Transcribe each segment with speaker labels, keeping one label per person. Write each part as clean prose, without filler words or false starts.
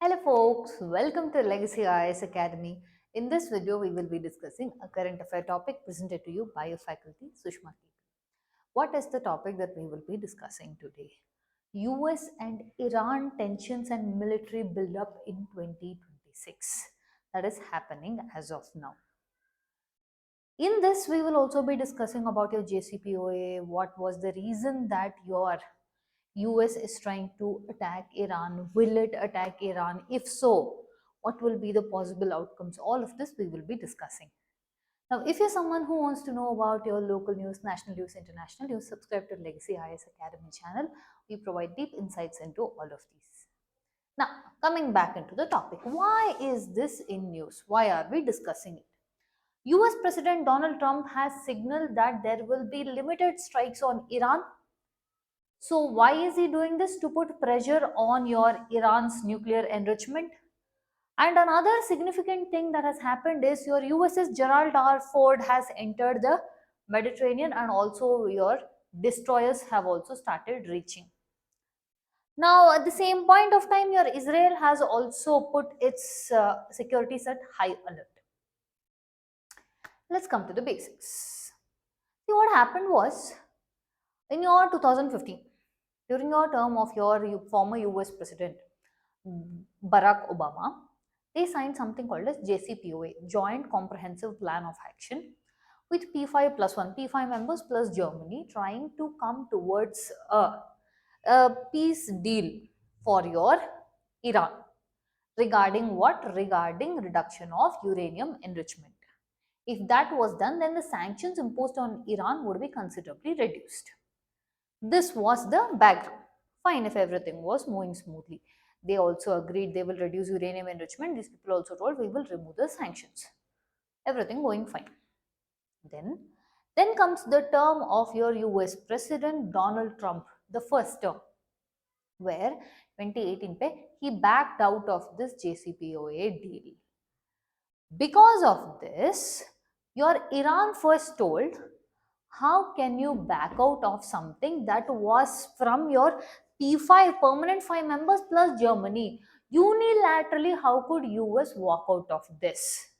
Speaker 1: Hello folks, welcome to Legacy IAS Academy. In this video, we will be discussing a current affair topic presented to you by your faculty, Sushma. What is the topic that we will be discussing today? US and Iran tensions and military buildup in 2026. That is happening as of now. In this, we will also be discussing about your JCPOA, what was the reason that your US is trying to attack Iran. Will it attack Iran? If so, what will be the possible outcomes? All of this we will be discussing. Now, if you're someone who wants to know about your local news, national news, international news, subscribe to Legacy IS Academy channel. We provide deep insights into all of these. Now, coming back into the topic, why is this in news? Why are we discussing it? US President Donald Trump has signaled that there will be limited strikes on Iran. So why is he doing this? To put pressure on your Iran's nuclear enrichment. And another significant thing that has happened is your USS Gerald R Ford has entered the Mediterranean, and also your destroyers have also started reaching. Now, at the same point of time, your Israel has also put its securities at high alert. Let's come to the basics. See, what happened was in your 2015, during your term of your former US President Barack Obama, they signed something called as JCPOA, Joint Comprehensive Plan of Action, with P5 plus 1, P5 members plus Germany, trying to come towards a peace deal for your Iran. Regarding what? Regarding reduction of uranium enrichment. If that was done, then the sanctions imposed on Iran would be considerably reduced. This was the background. Fine if everything was moving smoothly. They also agreed they will reduce uranium enrichment. These people also told we will remove the sanctions. Everything going fine. Then comes the term of your US President Donald Trump, the first term, where 2018 he backed out of this JCPOA deal. Because of this, your Iran first told, how can you back out of something that was from your P5 permanent 5 members plus Germany? Unilaterally, how could US walk out of this?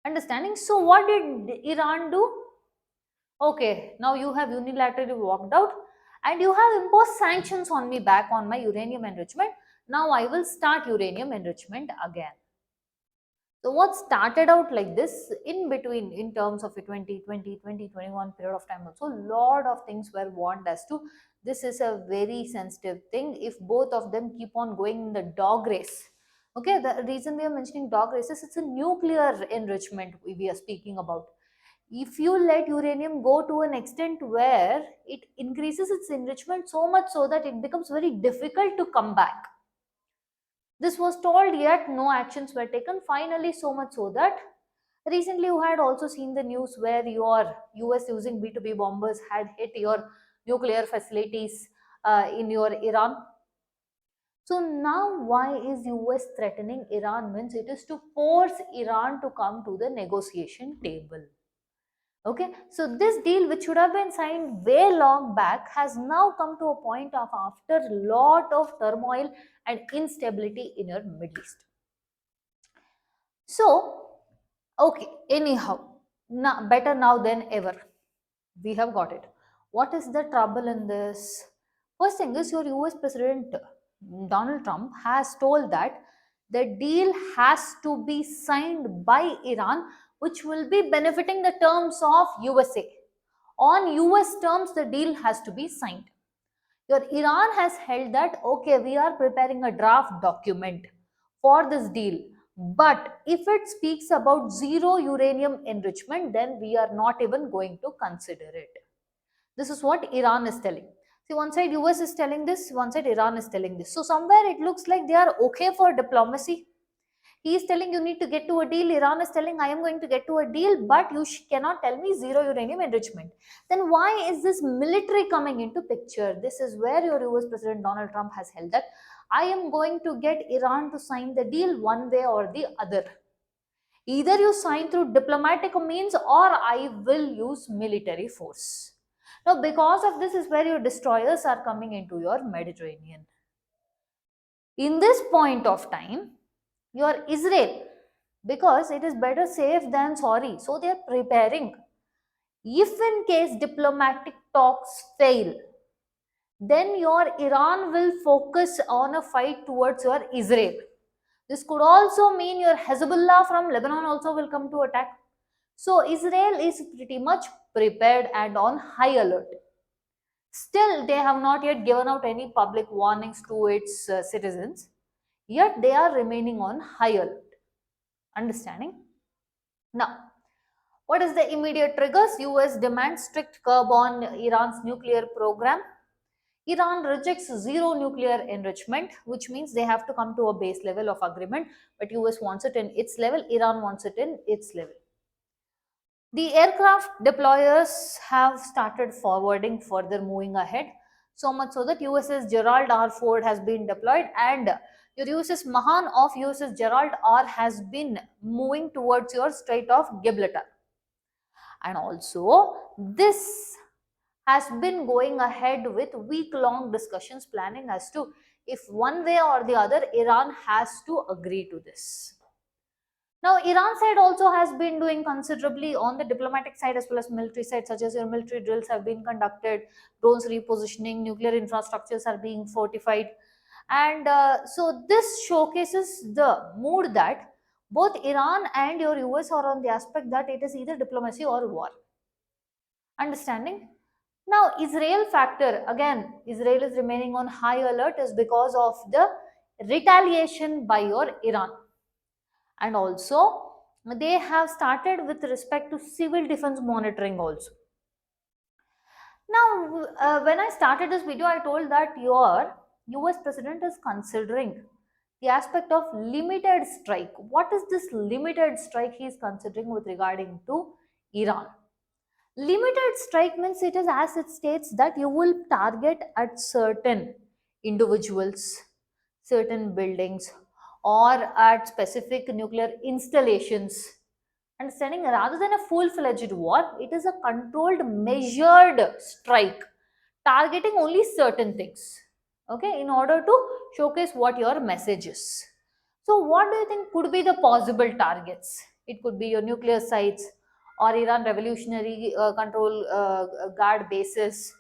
Speaker 1: Understanding? So, what did Iran do? Okay, now you have unilaterally walked out and you have imposed sanctions on me back on my uranium enrichment. Now I will start uranium enrichment again. So what started out like this, in between, in terms of a 2020, 2021 period of time also, lot of things were warned as to this is a very sensitive thing. If both of them keep on going in the dog race, okay, the reason we are mentioning dog race is it's a nuclear enrichment we are speaking about. If you let uranium go to an extent where it increases its enrichment so much so that it becomes very difficult to come back. This was told, yet no actions were taken. Finally, so much so that recently you had also seen the news where your US using B-2B bombers had hit your nuclear facilities in your Iran. So now why is US threatening Iran? Means it is to force Iran to come to the negotiation table. Okay, so this deal, which should have been signed way long back, has now come to a point of after lot of turmoil and instability in your Middle East. So, okay, anyhow, now, better now than ever. We have got it. What is the trouble in this? First thing is, your US President Donald Trump has told that the deal has to be signed by Iran, which will be benefiting the terms of USA. On US terms, the deal has to be signed. Your Iran has held that, okay, we are preparing a draft document for this deal. But if it speaks about zero uranium enrichment, then we are not even going to consider it. This is what Iran is telling. See, one side US is telling this, one side Iran is telling this. So somewhere it looks like they are okay for diplomacy. He is telling you need to get to a deal. Iran is telling I am going to get to a deal, but you cannot tell me zero uranium enrichment. Then why is this military coming into picture? This is where your US President Donald Trump has held that I am going to get Iran to sign the deal one way or the other. Either you sign through diplomatic means or I will use military force. Now, because of this is where your destroyers are coming into your Mediterranean. In this point of time, your Israel, because it is better safe than sorry, so they are preparing. If in case diplomatic talks fail, then your Iran will focus on a fight towards your Israel. This could also mean your Hezbollah from Lebanon also will come to attack. So Israel is pretty much prepared and on high alert. Still, they have not yet given out any public warnings to its citizens, yet they are remaining on high alert. Understanding? Now, what is the immediate triggers? US demands strict curb on Iran's nuclear program. Iran rejects zero nuclear enrichment, which means they have to come to a base level of agreement, but US wants it in its level, Iran wants it in its level. The aircraft deployers have started forwarding further, moving ahead, so much so that USS Gerald R Ford has been deployed, and your USS Mahan of USS Gerald R has been moving towards your Strait of Gibraltar. And also, this has been going ahead with week long discussions planning as to if one way or the other Iran has to agree to this. Now, Iran side also has been doing considerably on the diplomatic side as well as military side, such as your military drills have been conducted, drones repositioning, nuclear infrastructures are being fortified. And so this showcases the mood that both Iran and your US are on the aspect that it is either diplomacy or war. Understanding? Now, Israel factor, again, Israel is remaining on high alert is because of the retaliation by your Iran. And also, they have started with respect to civil defense monitoring also. Now, when I started this video, I told that your US president is considering the aspect of limited strike. What is this limited strike he is considering with regarding to Iran? Limited strike means it is as it states that you will target at certain individuals, certain buildings, or at specific nuclear installations. Understanding, rather than a full fledged war, it is a controlled, measured strike targeting only certain things. Okay, in order to showcase what your message is. So, what do you think could be the possible targets? It could be your nuclear sites or Iran Revolutionary Control Guard bases,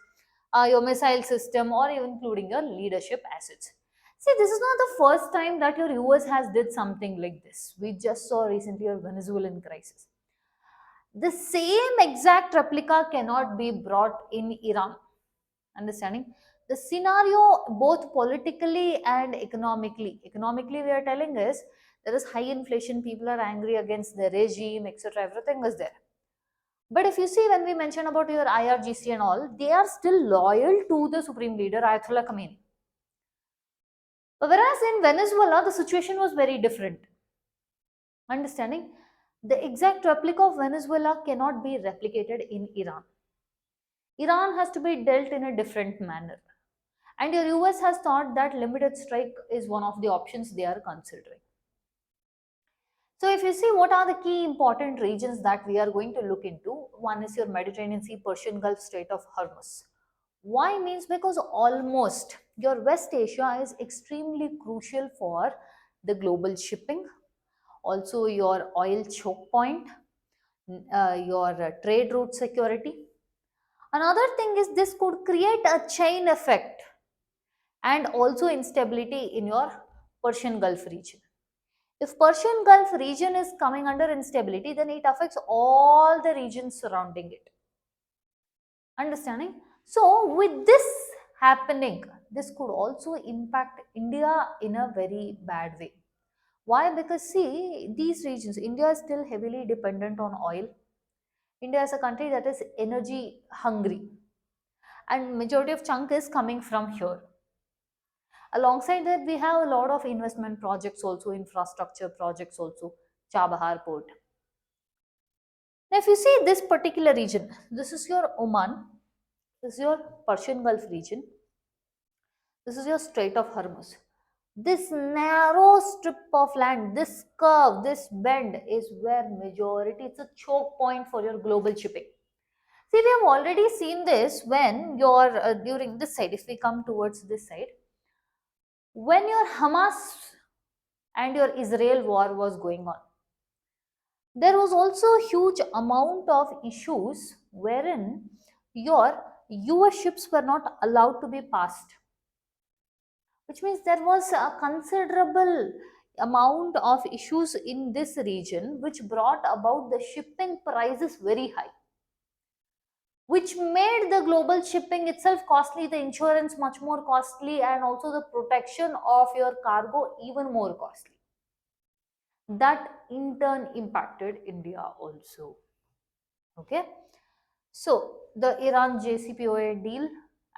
Speaker 1: your missile system, or even including your leadership assets. See, this is not the first time that your US has did something like this. We just saw recently your Venezuelan crisis. The same exact replica cannot be brought in Iran. Understanding? The scenario, both politically and economically we are telling is there is high inflation, people are angry against the regime, etc. Everything is there. But if you see, when we mention about your IRGC and all, they are still loyal to the supreme leader Ayatollah Khamenei. Whereas in Venezuela, the situation was very different. Understanding? The exact replica of Venezuela cannot be replicated in Iran. Iran has to be dealt in a different manner. And your US has thought that limited strike is one of the options they are considering. So, if you see what are the key important regions that we are going to look into, one is your Mediterranean Sea, Persian Gulf, Strait of Hormuz. Why means because almost your West Asia is extremely crucial for the global shipping, also your oil choke point, your trade route security. Another thing is this could create a chain effect and also instability in your Persian Gulf region. If Persian Gulf region is coming under instability, then it affects all the regions surrounding it. Understanding? So, with this happening, this could also impact India in a very bad way. Why? Because see, these regions, India is still heavily dependent on oil. India is a country that is energy hungry, and majority of chunk is coming from here. Alongside that, we have a lot of investment projects also, infrastructure projects also, Chabahar port. Now, if you see this particular region, this is your Oman, this is your Persian Gulf region, this is your Strait of Hormuz. This narrow strip of land, this curve, this bend is where majority, it's a choke point for your global shipping. See, we have already seen this when you're during this side, if we come towards this side, when your Hamas and your Israel war was going on, there was also a huge amount of issues wherein your US ships were not allowed to be passed, which means there was a considerable amount of issues in this region which brought about the shipping prices very high, which made the global shipping itself costly, the insurance much more costly, and also the protection of your cargo even more costly. That in turn impacted India also. Okay, so the Iran JCPOA deal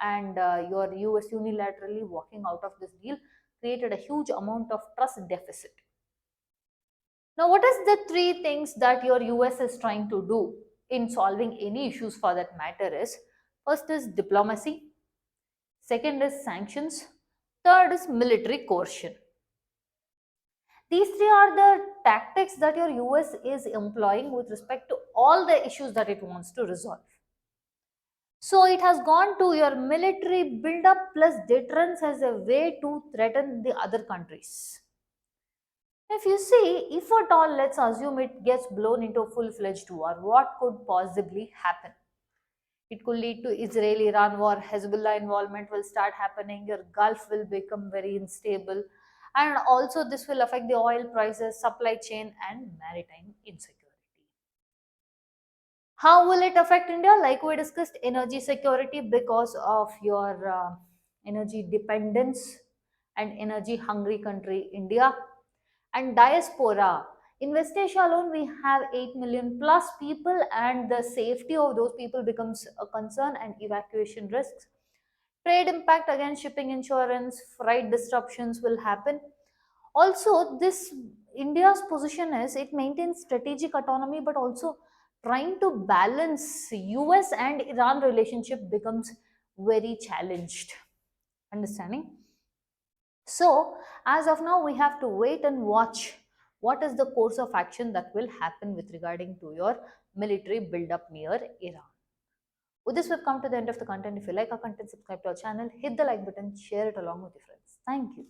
Speaker 1: and your US unilaterally walking out of this deal created a huge amount of trust deficit. Now, what is the three things that your US is trying to do in solving any issues for that matter is, first is diplomacy, second is sanctions, third is military coercion. These three are the tactics that your US is employing with respect to all the issues that it wants to resolve. So it has gone to your military build-up plus deterrence as a way to threaten the other countries. If you see, if at all, let's assume it gets blown into a full-fledged war, what could possibly happen? It could lead to Israel-Iran war, Hezbollah involvement will start happening, your Gulf will become very unstable, and also this will affect the oil prices, supply chain, and maritime insecurity. How will it affect India? Like we discussed, energy security because of your energy dependence and energy hungry country India, and diaspora. In West Asia alone, we have 8 million plus people, and the safety of those people becomes a concern, and evacuation risks. Trade impact, again, shipping insurance, freight disruptions will happen. Also, this India's position is it maintains strategic autonomy, but also trying to balance US and Iran relationship becomes very challenged. Understanding? So, as of now, we have to wait and watch what is the course of action that will happen with regarding to your military build-up near Iran. With this, we've come to the end of the content. If you like our content, subscribe to our channel, hit the like button, share it along with your friends. Thank you.